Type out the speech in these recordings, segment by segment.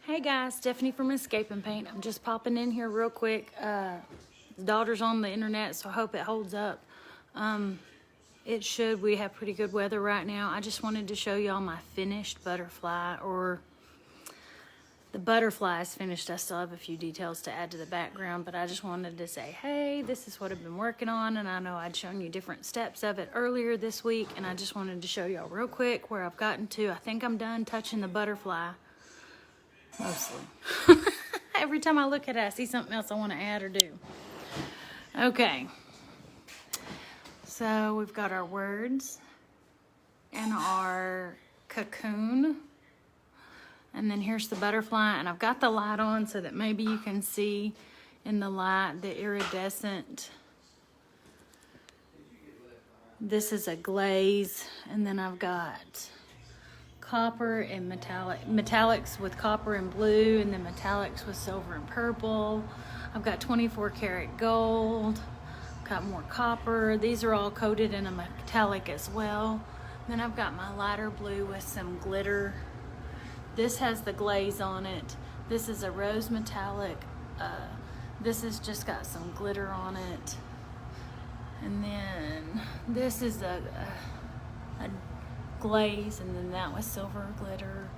Hey guys, Stephanie from Escape and Paint. I'm just popping in here real quick. Daughter's on the internet, so I hope it holds up. It should. We have pretty good weather right now. I just wanted to show y'all my finished butterfly, or the butterfly is finished. I still have a few details to add to the background, but I just wanted to say, hey, this is what I've been working on, and I know I'd shown you different steps of it earlier this week, and I just wanted to show y'all real quick where I've gotten to. I think I'm done touching the butterfly. Mostly. Every time I look at it, I see something else I want to add or do. Okay. So we've got our words and our cocoon. And then here's the butterfly. And I've got the light on so that maybe you can see in the light the iridescent. This is a glaze. And then I've got copper and metallics with copper and blue, and then metallics with silver and purple. I've got 24 karat gold, got more copper. These are all coated in a metallic as well. Then I've got my lighter blue with some glitter. This has the glaze on it. This is a rose metallic. This has just got some glitter on it. And then this is a glaze, and then that was silver glitter.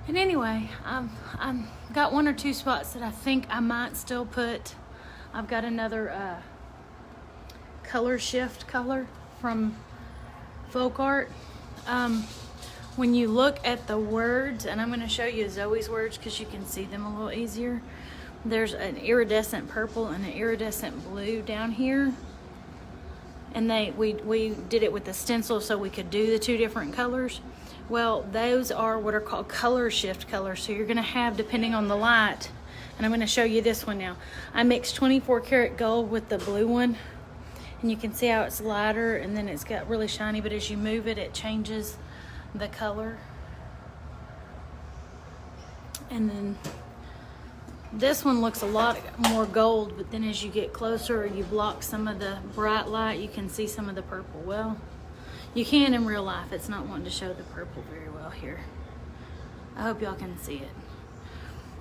And anyway, I'm got one or two spots that I think I might still put. I've got another color shift color from Folk Art. When you look at the words, and I'm going to show you Zoe's words because you can see them a little easier. There's an iridescent purple and an iridescent blue down here. And we did it with the stencil so we could do the two different colors. Well, those are what are called color shift colors. So you're gonna have, depending on the light, and I'm gonna show you this one now. I mixed 24 karat gold with the blue one, and you can see how it's lighter and then it's got really shiny, but as you move it, it changes the color. And then this one looks a lot more gold, but then as you get closer or you block some of the bright light, you can see some of the purple. Well, you can in real life. It's not wanting to show the purple very well here. I hope y'all can see it.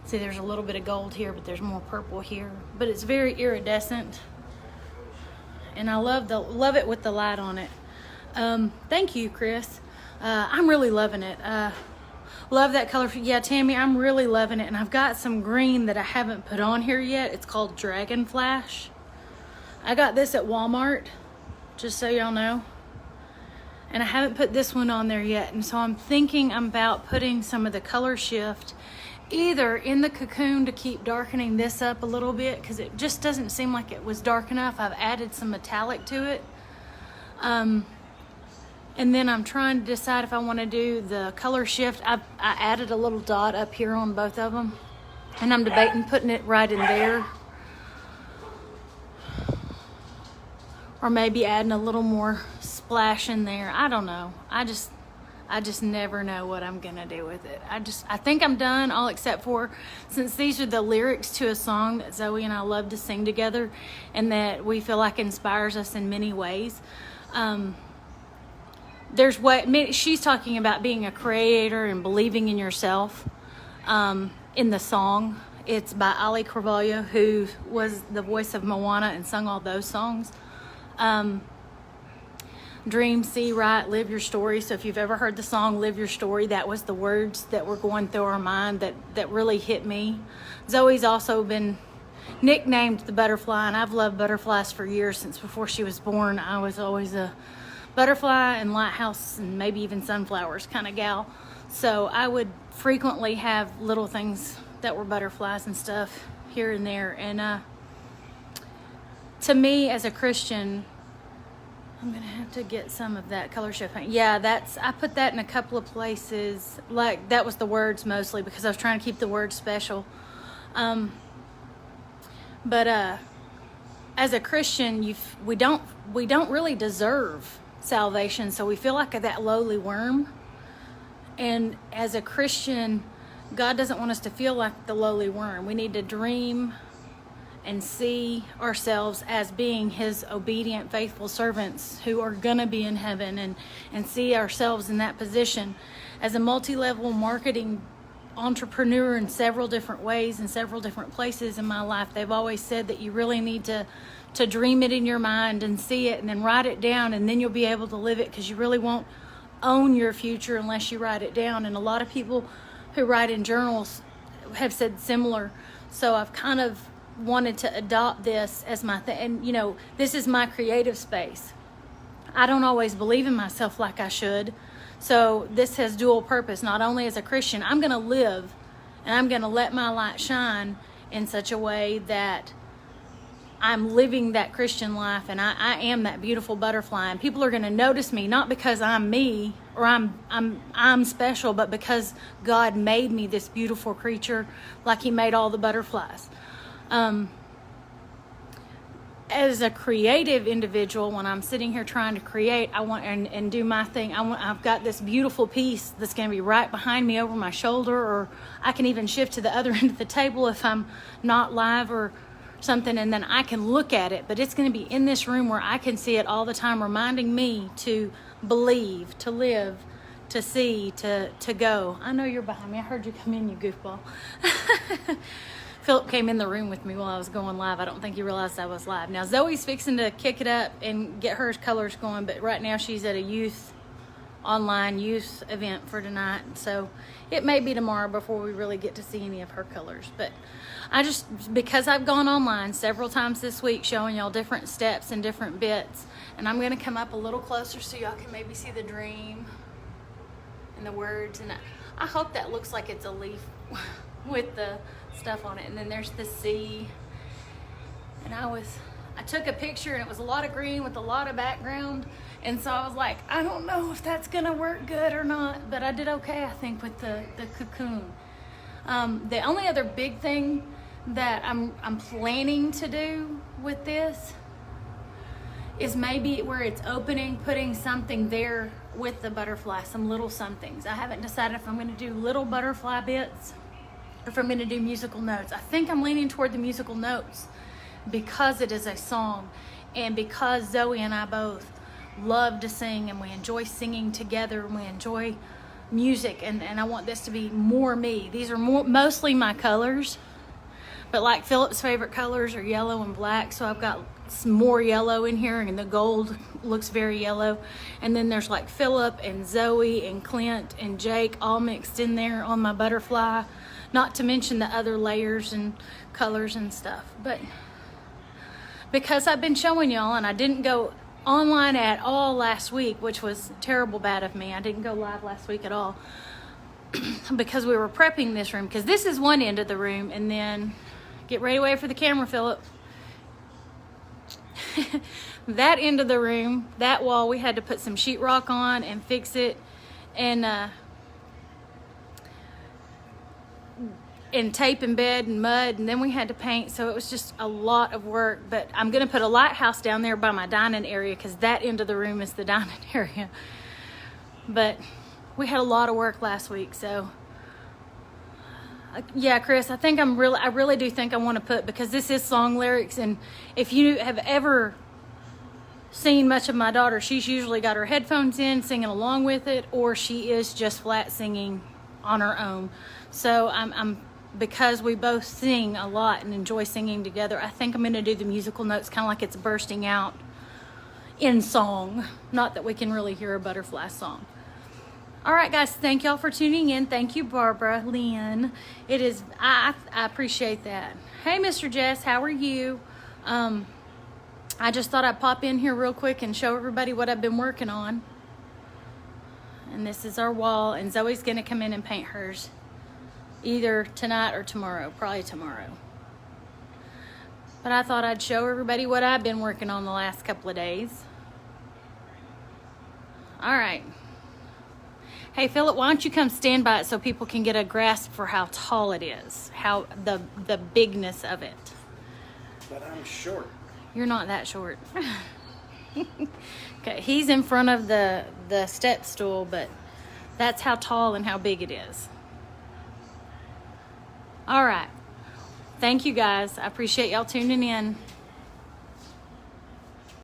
See, there's a little bit of gold here, but there's more purple here. But it's very iridescent, and I love it with the light on it. Thank you, Chris. I'm really loving it. Love that color. Yeah, Tammy, I'm really loving it. And I've got some green that I haven't put on here yet. It's called Dragon Flash. I got this at Walmart, just so y'all know. And I haven't put this one on there yet. And so I'm thinking about putting some of the color shift either in the cocoon to keep darkening this up a little bit, because it just doesn't seem like it was dark enough. I've added some metallic to it. And then I'm trying to decide if I want to do the color shift. I added a little dot up here on both of them, and I'm debating putting it right in there, or maybe adding a little more splash in there. I don't know. I just never know what I'm gonna do with it. I think I'm done, all except for, since these are the lyrics to a song that Zoe and I love to sing together and that we feel like inspires us in many ways. There's what she's talking about, being a creator and believing in yourself. In the song, it's by Ali Carvalho, who was the voice of Moana and sung all those songs. Dream, see, write, live your story. So if you've ever heard the song Live Your Story, that was the words that were going through our mind that really hit me. Zoe's also been nicknamed the butterfly, and I've loved butterflies for years. Since before she was born, I was always a butterfly and lighthouse and maybe even sunflowers kind of gal. So I would frequently have little things that were butterflies and stuff here and there. And to me, as a Christian, I'm gonna have to get some of that color shift paint. Yeah, I put that in a couple of places. Like, that was the words mostly, because I was trying to keep the words special. But as a Christian, we don't really deserve salvation, so we feel like that lowly worm. And as a Christian, God doesn't want us to feel like the lowly worm. We need to dream and see ourselves as being his obedient, faithful servants who are gonna be in heaven, and see ourselves in that position. As a multi-level marketing entrepreneur in several different ways in several different places in my life, they've always said that you really need to dream it in your mind and see it and then write it down, and then you'll be able to live it, because you really won't own your future unless you write it down. And a lot of people who write in journals have said similar. So I've kind of wanted to adopt this as my thing. And you know, this is my creative space. I don't always believe in myself like I should. So this has dual purpose. Not only as a Christian, I'm going to live and I'm going to let my light shine in such a way that I'm living that Christian life, and I am that beautiful butterfly, and people are going to notice me, not because I'm me or I'm special, but because God made me this beautiful creature like he made all the butterflies. As a creative individual, when I'm sitting here trying to create, I want and do my thing. I've got this beautiful piece that's going to be right behind me over my shoulder, or I can even shift to the other end of the table if I'm not live or something, and then I can look at it, but it's going to be in this room where I can see it all the time, reminding me to believe, to live, to see, to go. I know you're behind me. I heard you come in, you goofball. Philip came in the room with me while I was going live. I don't think he realized I was live. Now Zoe's fixing to kick it up and get her colors going, but right now she's at a online youth event for tonight, so it may be tomorrow before we really get to see any of her colors. But because I've gone online several times this week showing y'all different steps and different bits, and I'm going to come up a little closer so y'all can maybe see the dream and the words, and I hope that looks like it's a leaf with the stuff on it. And then there's the sea, and I took a picture and it was a lot of green with a lot of background, and so I was like, I don't know if that's gonna work good or not, but I did okay, I think, with the cocoon. The only other big thing that I'm planning to do with this is maybe where it's opening, putting something there with the butterfly, some little somethings. I haven't decided if I'm going to do little butterfly bits or if I'm going to do musical notes. I think I'm leaning toward the musical notes because it is a song, and because Zoe and I both love to sing, and we enjoy singing together, and we enjoy music, and I want this to be more me. These are mostly my colors, but like Philip's favorite colors are yellow and black, so I've got some more yellow in here, and the gold looks very yellow. And then there's like Philip and Zoe and Clint and Jake all mixed in there on my butterfly, not to mention the other layers and colors and stuff. But because I've been showing y'all, and I didn't go online at all last week, which was terrible bad of me. I didn't go live last week at all because we were prepping this room, because this is one end of the room, and then get ready to wait for the camera, Philip. That end of the room, that wall, we had to put some sheetrock on and fix it, and tape and bed and mud, and then we had to paint, so it was just a lot of work. But I'm going to put a lighthouse down there by my dining area, because that end of the room is the dining area. But we had a lot of work last week, so yeah, Chris, I really do think I want to put, because this is song lyrics, and if you have ever seen much of my daughter, she's usually got her headphones in singing along with it, or she is just flat singing on her own. So I'm because we both sing a lot and enjoy singing together, I think I'm going to do the musical notes kind of like it's bursting out in song. Not that we can really hear a butterfly song. All right, guys, thank y'all for tuning in. Thank you, Barbara Lynn. It is, I appreciate that. Hey, Mr. Jess, how are you? I just thought I'd pop in here real quick and show everybody what I've been working on. And this is our wall, and Zoe's going to come in and paint hers either tonight or tomorrow, probably tomorrow. But I thought I'd show everybody what I've been working on the last couple of days. All right. Hey, Philip, why don't you come stand by it so people can get a grasp for how tall it is, how the bigness of it. But I'm short. You're not that short. Okay, he's in front of the step stool, but that's how tall and how big it is. All right. Thank you, guys. I appreciate y'all tuning in.